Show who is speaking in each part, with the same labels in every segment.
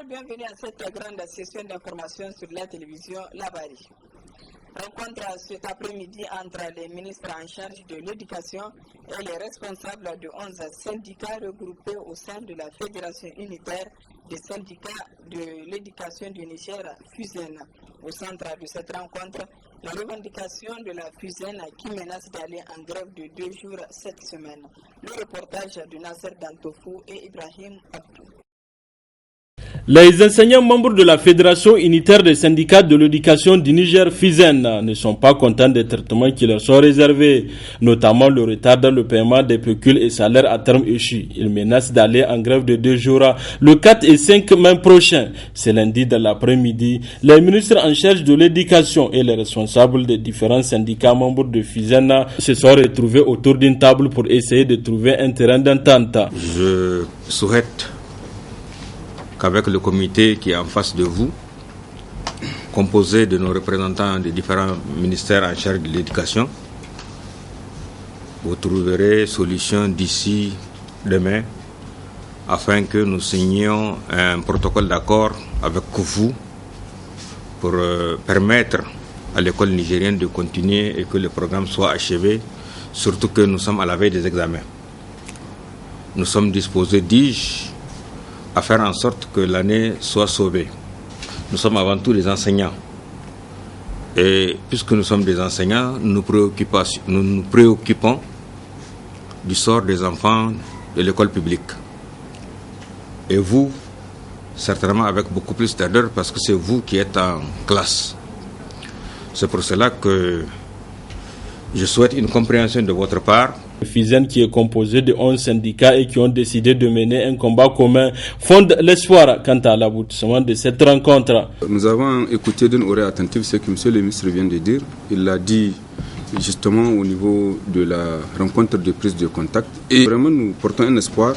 Speaker 1: Bonsoir, bienvenue à cette grande session d'information sur la télévision Labari. Rencontre cet après-midi entre les ministres en charge de l'éducation et les responsables de 11 syndicats regroupés au sein de la Fédération unitaire des syndicats de l'éducation du Niger, FUSEN. Au centre de cette rencontre, la revendication de la FUSEN qui menace d'aller en grève de 2 jours cette semaine. Le reportage de Nasser Dantofou et Ibrahim Abdou.
Speaker 2: Les enseignants membres de la Fédération unitaire des syndicats de l'éducation du Niger, FUSEN, ne sont pas contents des traitements qui leur sont réservés, notamment le retard dans le paiement des pécules et salaires à terme échus. Ils menacent d'aller en grève de 2 jours, le 4 et 5 mai prochain. C'est lundi dans l'après-midi. Les ministres en charge de l'éducation et les responsables des différents syndicats membres de FUSEN se sont retrouvés autour d'une table pour essayer de trouver un terrain d'entente.
Speaker 3: Je souhaite qu'avec le comité qui est en face de vous, composé de nos représentants des différents ministères en charge de l'éducation, vous trouverez solution d'ici demain afin que nous signions un protocole d'accord avec vous pour permettre à l'école nigérienne de continuer et que le programme soit achevé, surtout que nous sommes à la veille des examens. Nous sommes disposés, dis-je, à faire en sorte que l'année soit sauvée. Nous sommes avant tout des enseignants. Et puisque nous sommes des enseignants, nous nous préoccupons du sort des enfants de l'école publique. Et vous, certainement avec beaucoup plus d'ardeur, parce que c'est vous qui êtes en classe. C'est pour cela que je souhaite une compréhension de votre part.
Speaker 2: Le FUSEN, qui est composé de 11 syndicats et qui ont décidé de mener un combat commun, fonde l'espoir quant à l'aboutissement de cette rencontre.
Speaker 4: Nous avons écouté d'une oreille attentive ce que M. le ministre vient de dire. Il l'a dit justement au niveau de la rencontre de prise de contact. Et vraiment, nous portons un espoir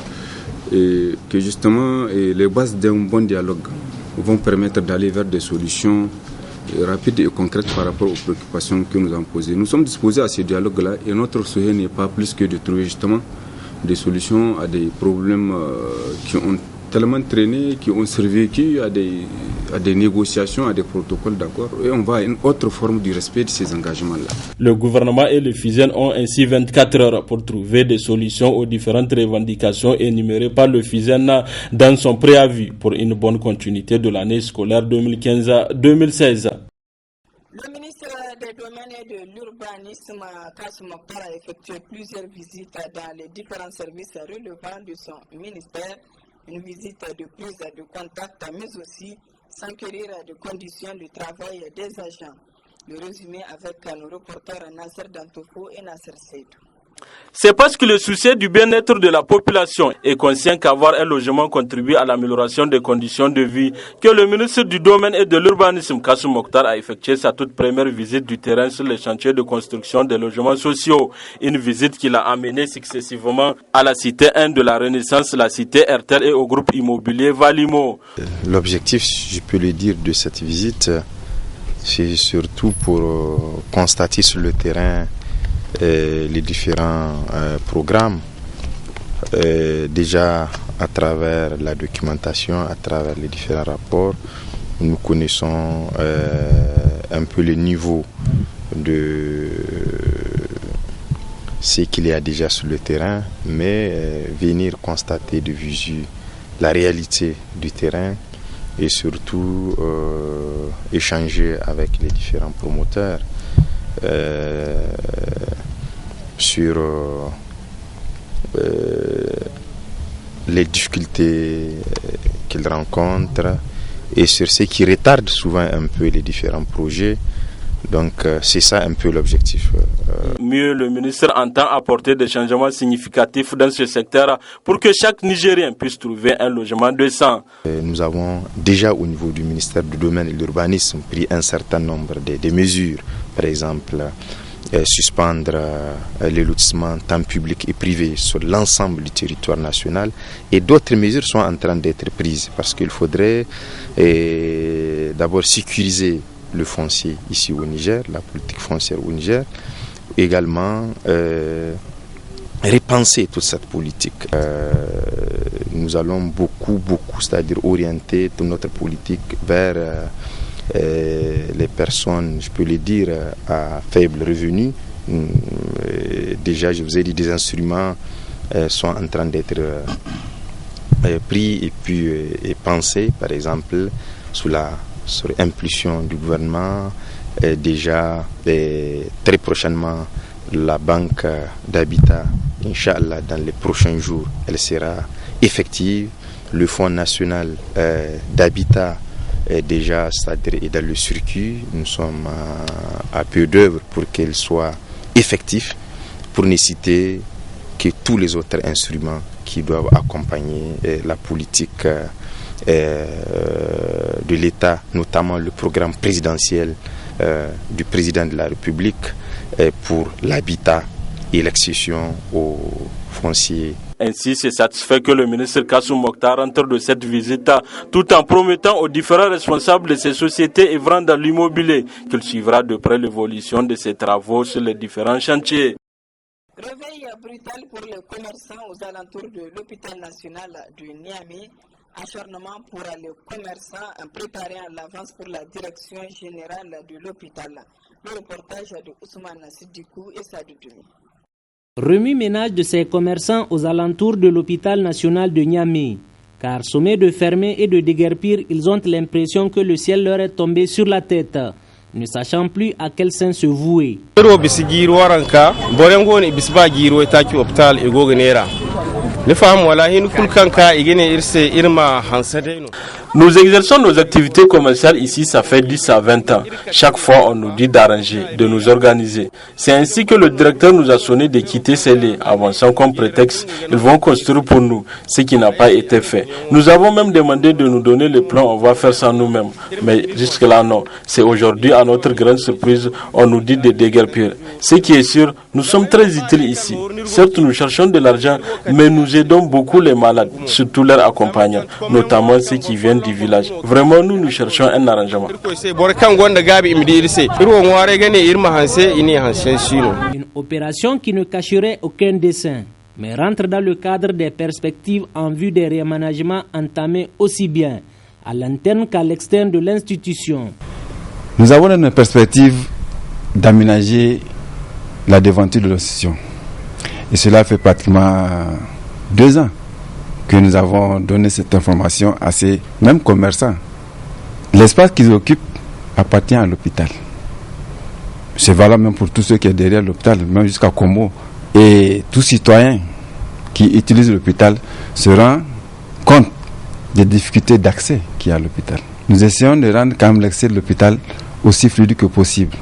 Speaker 4: que justement les bases d'un bon dialogue vont permettre d'aller vers des solutions rapide et concrète par rapport aux préoccupations que nous avons posées. Nous sommes disposés à ce dialogue-là et notre souhait n'est pas plus que de trouver justement des solutions à des problèmes qui ont tellement traîné, qui ont survécu à des négociations, à des protocoles d'accord. Et on va à une autre forme du respect de ces engagements-là.
Speaker 2: Le gouvernement et le FUSEN ont ainsi 24 heures pour trouver des solutions aux différentes revendications énumérées par le FUSEN dans son préavis pour une bonne continuité de l'année scolaire 2015-2016.
Speaker 1: Le ministre des Domaines et de l'Urbanisme, Kassoum Mokhtar, a effectué plusieurs visites dans les différents services relevant de son ministère. Une visite de prise de contact, mais aussi s'enquérir des conditions de travail des agents. Le résumé avec nos reporters Nasser Dantofou et Nasser Seydou.
Speaker 2: C'est parce que le souci du bien-être de la population est conscient qu'avoir un logement contribue à l'amélioration des conditions de vie que le ministre du Domaine et de l'Urbanisme, Kassoum Mokhtar, a effectué sa toute première visite du terrain sur les chantiers de construction des logements sociaux. Une visite qui l'a amené successivement à la cité 1 de la Renaissance, la cité RTL et au groupe immobilier Valimo.
Speaker 5: L'objectif, je peux le dire, de cette visite, c'est surtout pour constater sur le terrain les différents programmes, déjà à travers la documentation, à travers les différents rapports, nous connaissons un peu le niveau de ce qu'il y a déjà sur le terrain, mais venir constater de visu la réalité du terrain et surtout échanger avec les différents promoteurs sur les difficultés qu'ils rencontrent et sur ce qui retarde souvent un peu les différents projets. Donc c'est ça un peu l'objectif.
Speaker 2: Mieux, le ministre entend apporter des changements significatifs dans ce secteur pour que chaque Nigérien puisse trouver un logement décent.
Speaker 5: Nous avons déjà au niveau du ministère du Domaine et de l'Urbanisme pris un certain nombre de mesures. Par exemple, suspendre les lotissements tant publics et privés sur l'ensemble du territoire national, et d'autres mesures sont en train d'être prises parce qu'il faudrait d'abord sécuriser le foncier ici au Niger, la politique foncière au Niger, également repenser toute cette politique. nous allons beaucoup, c'est-à-dire orienter toute notre politique vers les personnes, je peux le dire, à faible revenu. Déjà, je vous ai dit, des instruments sont en train d'être pris et puis pensés, par exemple, sur impulsion du gouvernement. Déjà, très prochainement, la banque d'habitat, Inch'Allah, dans les prochains jours, elle sera effective. Le Fonds national d'habitat est déjà, c'est-à-dire, est dans le circuit. Nous sommes à peu d'œuvre pour qu'elle soit effective, pour ne citer que tous les autres instruments qui doivent accompagner la politique de l'État, notamment le programme présidentiel du président de la République pour l'habitat et l'accession aux fonciers.
Speaker 2: Ainsi, c'est satisfait que le ministre Kassoum Mokhtar rentre de cette visite tout en promettant aux différents responsables de ces sociétés œuvrant dans l'immobilier qu'il suivra de près l'évolution de ces travaux sur les différents chantiers.
Speaker 1: Réveil brutal pour les commerçants aux alentours de l'hôpital national de Niamey. Acharnement pour les commerçants préparés à l'avance pour la direction générale de l'hôpital. Le reportage de Ousmane Sidikou et Sadou Doumi.
Speaker 6: Remue-ménage de ces commerçants aux alentours de l'hôpital national de Niamey. Car sommés de fermer et de déguerpir, ils ont l'impression que le ciel leur est tombé sur la tête, ne sachant plus à quel sein se vouer.
Speaker 2: Nous exerçons nos activités commerciales ici, ça fait 10 à 20 ans. Chaque fois, on nous dit d'arranger, de nous organiser. C'est ainsi que le directeur nous a sonné de quitter ces lieux, avançant comme prétexte, ils vont construire pour nous, ce qui n'a pas été fait. Nous avons même demandé de nous donner le plan, on va faire ça nous-mêmes. Mais jusque-là, non. C'est aujourd'hui, à notre grande surprise, on nous dit de déguerpir. Ce qui est sûr, nous sommes très utiles ici. Certes, nous cherchons de l'argent, mais nous aidons beaucoup les malades, surtout leurs accompagnants, notamment ceux qui viennent du village. Vraiment, nous cherchons un arrangement.
Speaker 6: Une opération qui ne cacherait aucun dessein, mais rentre dans le cadre des perspectives en vue des réaménagements entamés aussi bien à l'interne qu'à l'externe de l'institution.
Speaker 7: Nous avons une perspective d'aménager la devanture de l'institution. Et cela fait pratiquement 2 ans que nous avons donné cette information à ces mêmes commerçants. L'espace qu'ils occupent appartient à l'hôpital. C'est valable même pour tous ceux qui sont derrière l'hôpital, même jusqu'à Como. Et tout citoyen qui utilise l'hôpital se rend compte des difficultés d'accès qu'il y a à l'hôpital. Nous essayons de rendre quand même l'accès de l'hôpital aussi fluide que possible.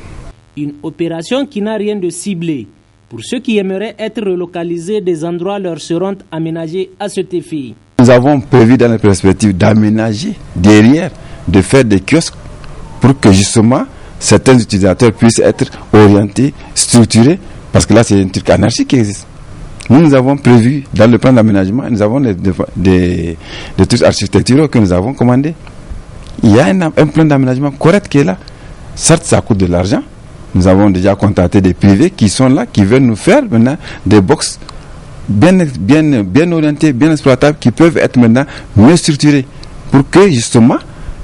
Speaker 6: Une opération qui n'a rien de ciblé. Pour ceux qui aimeraient être relocalisés, des endroits leur seront aménagés à cet effet.
Speaker 7: Nous avons prévu dans la perspective d'aménager derrière, de faire des kiosques pour que justement certains utilisateurs puissent être orientés, structurés, parce que là c'est une truc anarchique qui existe. Nous avons prévu dans le plan d'aménagement, nous avons des trucs architecturaux que nous avons commandés. Il y a un plan d'aménagement correct qui est là. Certes, ça coûte de l'argent. Nous avons déjà contacté des privés qui sont là, qui veulent nous faire maintenant des box bien orientés, bien exploitables, qui peuvent être maintenant mieux structurés pour que justement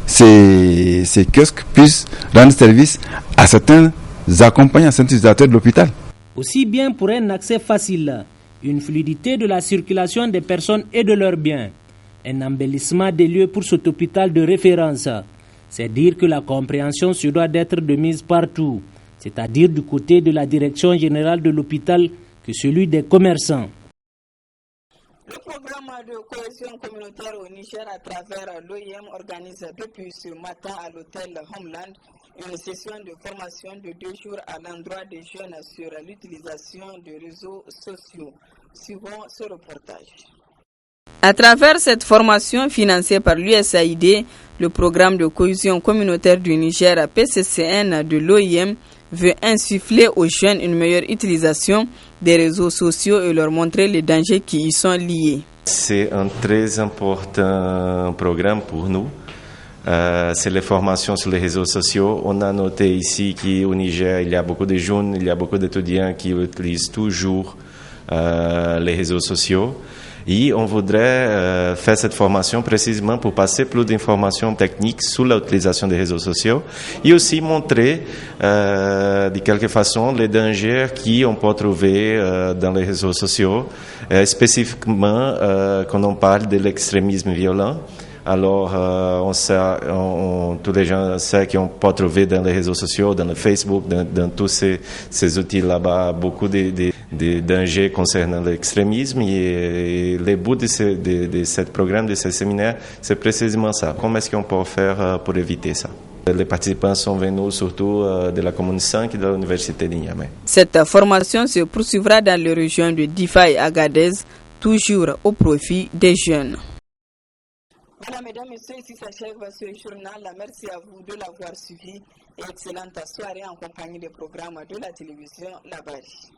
Speaker 7: ces kiosques puissent rendre service à certains accompagnants, à certains utilisateurs de l'hôpital.
Speaker 6: Aussi bien pour un accès facile, une fluidité de la circulation des personnes et de leurs biens, un embellissement des lieux pour cet hôpital de référence. C'est dire que la compréhension se doit d'être de mise partout, c'est-à-dire du côté de la direction générale de l'hôpital que celui des commerçants.
Speaker 1: Le programme de cohésion communautaire au Niger à travers l'OIM organise depuis ce matin à l'hôtel Homeland une session de formation de 2 jours à l'endroit des jeunes sur l'utilisation des réseaux sociaux. Suivons ce reportage.
Speaker 8: À travers cette formation financée par l'USAID, le programme de cohésion communautaire du Niger PCCN de l'OIM veut insuffler aux jeunes une meilleure utilisation des réseaux sociaux et leur montrer les dangers qui y sont liés.
Speaker 9: C'est un très important programme pour nous. C'est les formations sur les réseaux sociaux. On a noté ici qu'au Niger, il y a beaucoup de jeunes, il y a beaucoup d'étudiants qui utilisent toujours les réseaux sociaux. Et on voudrait faire cette formation précisément pour passer plus d'informations techniques sur l'utilisation des réseaux sociaux et aussi montrer de quelque façon les dangers qu'on peut trouver dans les réseaux sociaux, spécifiquement quand on parle de l'extrémisme violent. Alors, tous les gens savent qu'on peut trouver dans les réseaux sociaux, dans le Facebook, dans tous ces outils là-bas, beaucoup de dangers concernant l'extrémisme. Et le but de ce programme, de ce séminaire, c'est précisément ça. Comment est-ce qu'on peut faire pour éviter ça? Les participants sont venus surtout de la commune 5 et de l'université de Niamey.
Speaker 8: Cette formation se poursuivra dans les régions de Difa et Agadez, toujours au profit des jeunes.
Speaker 1: Voilà, mesdames, messieurs, ici s'achève ce journal. Merci à vous de l'avoir suivi et excellente soirée en compagnie des programmes de la télévision La Bari.